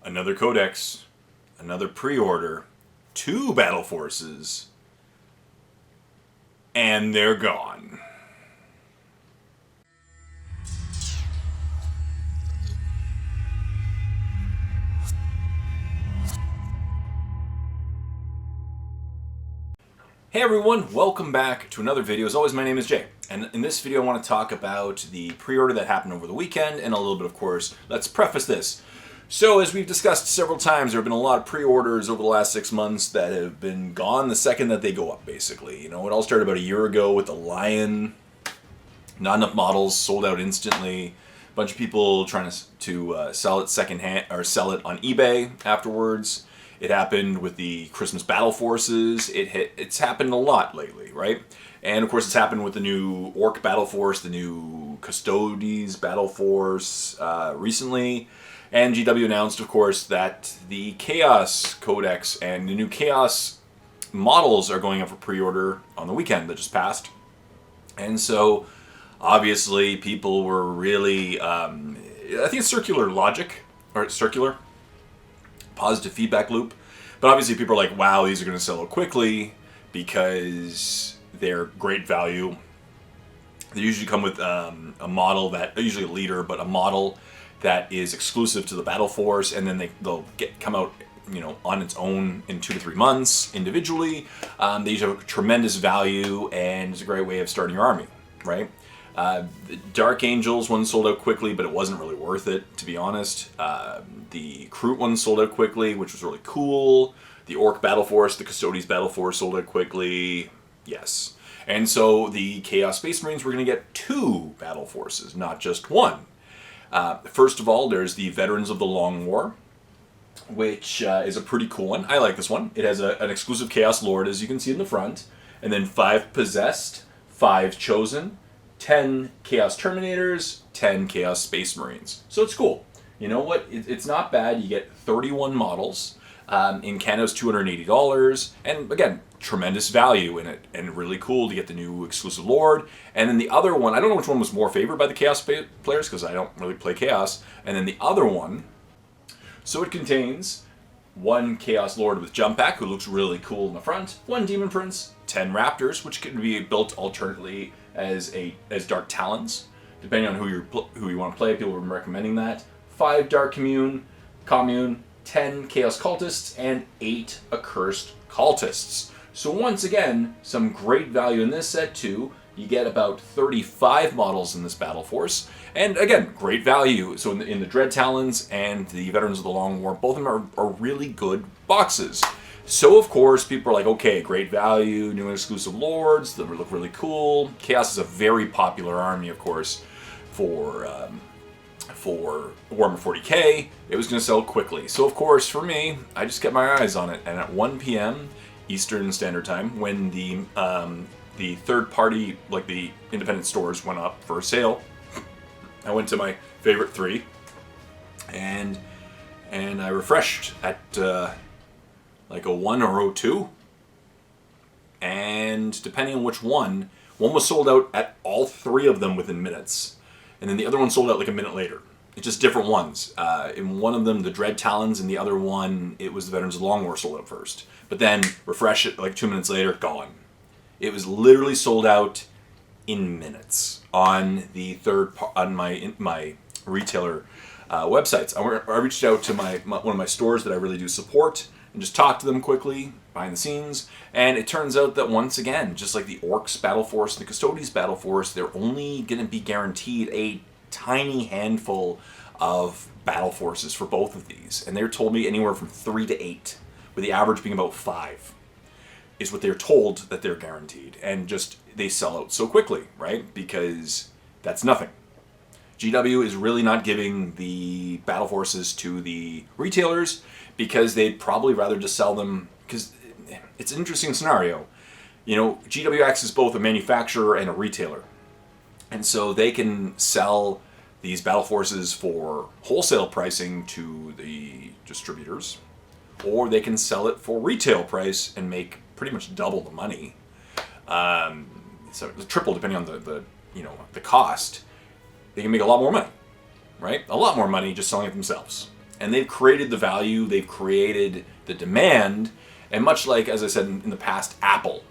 another codex, another pre-order, 2 battle forces, and they're gone. Hey everyone, welcome back to another video. As always, my name is Jay, and in this video I want to talk about the pre-order that happened over the weekend and a little bit, of course, let's preface this. So as we've discussed several times, there have been a lot of pre-orders over the last 6 months that have been gone the second that they go up, basically. You know, it all started about a year ago with the Lion. Not enough models, sold out instantly. A bunch of people trying to sell it secondhand or sell it on eBay afterwards. It happened with the Christmas Battleforces. It's happened a lot lately, right? And of course, it's happened with the new Orc Battleforce, the new Custodes Battleforce recently. And GW announced, of course, that the Chaos Codex and the new Chaos models are going up for pre-order on the weekend that just passed. And so, obviously, people were really, I think it's circular logic, or circular, positive feedback loop. But obviously people are like, wow, these are going to sell out quickly because they're great value. They usually come with a model that, usually a leader, but a model that is exclusive to the Battle Force, and then they'll come out, you know, on its own in 2 to 3 months individually. They usually have tremendous value, and it's a great way of starting your army, right? The Dark Angels one sold out quickly, but it wasn't really worth it, to be honest. The Kroot one sold out quickly, which was really cool. The Orc Battleforce, the Custodes Battleforce sold out quickly. Yes. And so the Chaos Space Marines, we're going to get 2 battle forces, not just 1. First of all, there's the Veterans of the Long War, which is a pretty cool one. I like this one. It has an exclusive Chaos Lord, as you can see in the front, and then 5 Possessed, 5 Chosen, 10 Chaos Terminators, 10 Chaos Space Marines. So it's cool. You know what? It's not bad. You get 31 models. In Canada, it's $280. And again, tremendous value in it. And really cool to get the new exclusive Lord. And then the other one, I don't know which one was more favored by the Chaos players because I don't really play Chaos. And then the other one, so it contains 1 Chaos Lord with Jump Pack, who looks really cool in the front, 1 Demon Prince, 10 Raptors, which can be built alternately as Dark Talons, depending on who you want to play. People have been recommending that. 5 Dark Commune, 10 Chaos Cultists, and 8 Accursed Cultists. So once again, some great value in this set too. You get about 35 models in this Battle Force, and again, great value. So in the Dread Talons and the Veterans of the Long War, both of them are really good boxes. So of course, people are like, okay, great value, new and exclusive Lords, they look really cool. Chaos is a very popular army, of course, for Warhammer 40k. It was going to sell quickly. So of course, for me, I just kept my eyes on it, and at 1 p.m. Eastern Standard Time, when the third party, like the independent stores, went up for a sale, I went to my favorite 3, and I refreshed at like a 1 or 02, and depending on which one was sold out at all 3 of them within minutes, and then the other one sold out like a minute later. It's just different ones. In one of them, the Dread Talons, and the other one, it was the Veterans of the Long War sold out first. But then, refresh it like 2 minutes later, gone. It was literally sold out in minutes on the on my retailer websites. I reached out to one of my stores that I really do support and just talked to them quickly behind the scenes. And it turns out that once again, just like the Orcs Battle Force and the Custodes Battle Force, they're only going to be guaranteed a tiny handful of battle forces for both of these. And they're told me anywhere from 3 to 8, with the average being about 5. Is what they're told that they're guaranteed, and just they sell out so quickly, right? Because that's nothing. GW is really not giving the battle forces to the retailers because they'd probably rather just sell them, because it's an interesting scenario. You know, GW acts as both a manufacturer and a retailer, and so they can sell these battle forces for wholesale pricing to the distributors, or they can sell it for retail price and make pretty much double the money. So triple depending on the cost. They can make a lot more money, right? A lot more money just selling it themselves. And they've created the value, they've created the demand, and much like, as I said in the past, Apple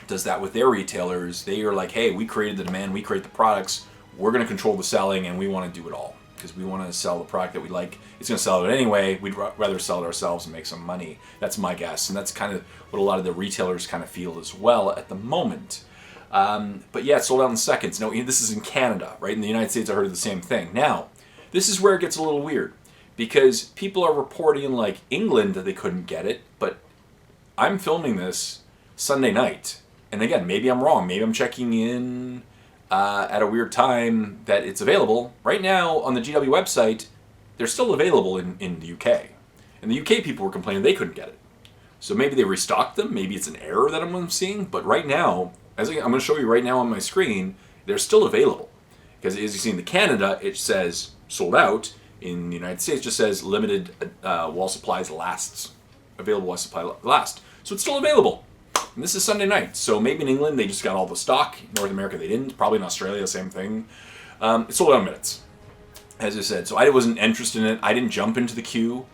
does that with their retailers. They are like, hey, we created the demand, we create the products, we're going to control the selling, and we want to do it all. Because we want to sell the product that we like. It's going to sell it anyway. We'd rather sell it ourselves and make some money. That's my guess. And that's kind of what a lot of the retailers kind of feel as well at the moment. But yeah, it sold out in seconds. Now, this is in Canada, right? In the United States, I heard the same thing. Now, this is where it gets a little weird. Because people are reporting in like England that they couldn't get it. But I'm filming this Sunday night. And again, maybe I'm wrong. Maybe I'm checking in at a weird time that it's available. Right now, on the GW website, they're still available in the UK. And the UK people were complaining they couldn't get it. So maybe they restocked them. Maybe it's an error that I'm seeing. But right now, as I'm going to show you right now on my screen, they're still available. Because as you see in Canada, it says sold out. In the United States, it just says limited wall supplies lasts. Available wall supply last. So it's still available. And this is Sunday night, so maybe in England they just got all the stock. In North America they didn't. Probably in Australia, same thing. It sold out in minutes, as I said. So I wasn't interested in it. I didn't jump into the queue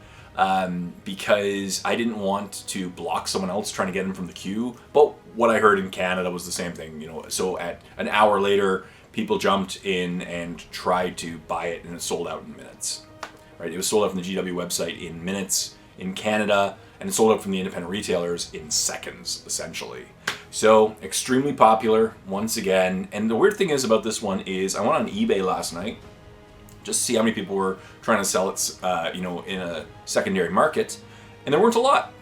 because I didn't want to block someone else trying to get in from the queue. But what I heard in Canada was the same thing. So at an hour later, people jumped in and tried to buy it, and it sold out in minutes. Right? It was sold out from the GW website in minutes in Canada. And it sold out from the independent retailers in seconds, essentially. So, extremely popular, once again. And the weird thing is about this one is, I went on eBay last night, just to see how many people were trying to sell it, in a secondary market. And there weren't a lot.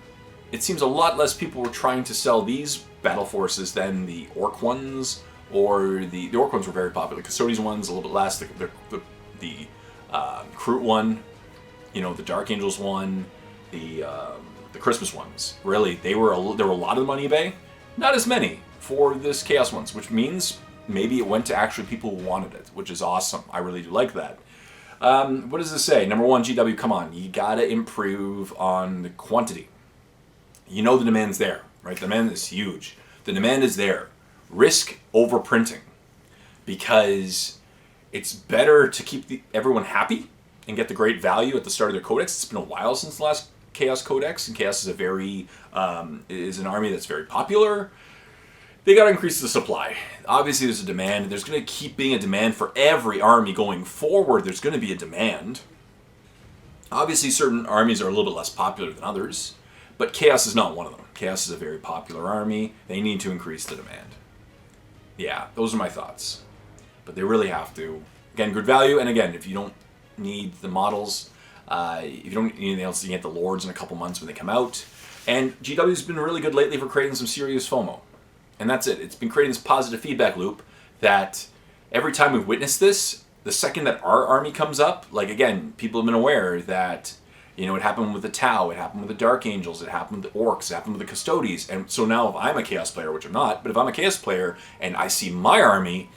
It seems a lot less people were trying to sell these Battle Forces than the Orc ones, or the Orc ones were very popular. The Custodians ones, a little bit less. The Kroot one, the Dark Angels one, the Christmas ones. Really, there were a lot of them on eBay. Not as many for this Chaos ones, which means maybe it went to actually people who wanted it, which is awesome. I really do like that. What does this say? Number one, GW, come on. You gotta improve on the quantity. The demand's there, right? The demand is huge. The demand is there. Risk overprinting. Because it's better to keep everyone happy and get the great value at the start of their codex. It's been a while since the last Chaos Codex, and Chaos is an army that's very popular. They got to increase the supply. Obviously, there's a demand. There's going to keep being a demand for every army going forward. There's going to be a demand. Obviously, certain armies are a little bit less popular than others, but Chaos is not one of them. Chaos is a very popular army. They need to increase the demand. Yeah, those are my thoughts. But they really have to. Again, good value, and again, if you don't need the models, if you don't need anything else, you can get the Lords in a couple months when they come out. And GW's been really good lately for creating some serious FOMO. And that's it. It's been creating this positive feedback loop that every time we've witnessed this, the second that our army comes up, like again, people have been aware that, it happened with the Tau, it happened with the Dark Angels, it happened with the Orcs, it happened with the Custodians. And so now if I'm a Chaos player, which I'm not, but if I'm a Chaos player and I see my army,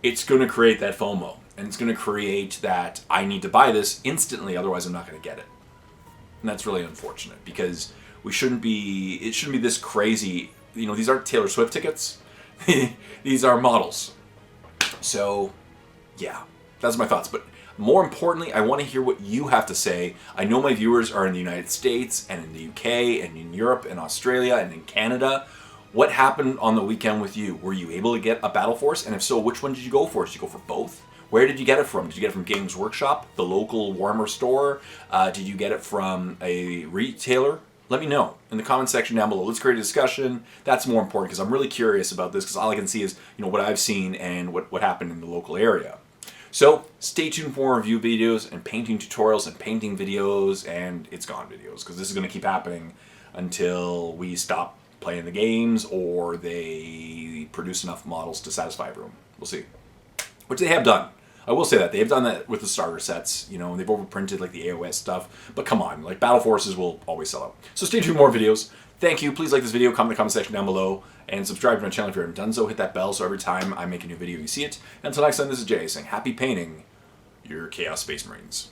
it's going to create that FOMO. And it's going to create that I need to buy this instantly, otherwise I'm not going to get it. And that's really unfortunate because it shouldn't be this crazy. These aren't Taylor Swift tickets. These are models. So, yeah, that's my thoughts. But more importantly, I want to hear what you have to say. I know my viewers are in the United States and in the UK and in Europe and Australia and in Canada. What happened on the weekend with you? Were you able to get a Battle Force? And if so, which one did you go for? Did you go for both? Where did you get it from? Did you get it from Games Workshop, the local Warhammer store? Did you get it from a retailer? Let me know in the comment section down below. Let's create a discussion. That's more important because I'm really curious about this because all I can see is what I've seen and what happened in the local area. So stay tuned for more review videos and painting tutorials and painting videos and It's Gone videos because this is going to keep happening until we stop playing the games or they produce enough models to satisfy everyone. We'll see. Which they have done. I will say that. They have done that with the starter sets, they've overprinted like the AOS stuff. But come on, like Battle Forces will always sell out. So stay tuned for more videos. Thank you. Please like this video, comment in the comment section down below, and subscribe to my channel if you haven't done so. Hit that bell so every time I make a new video you see it. Until next time, this is Jay saying happy painting your Chaos Space Marines.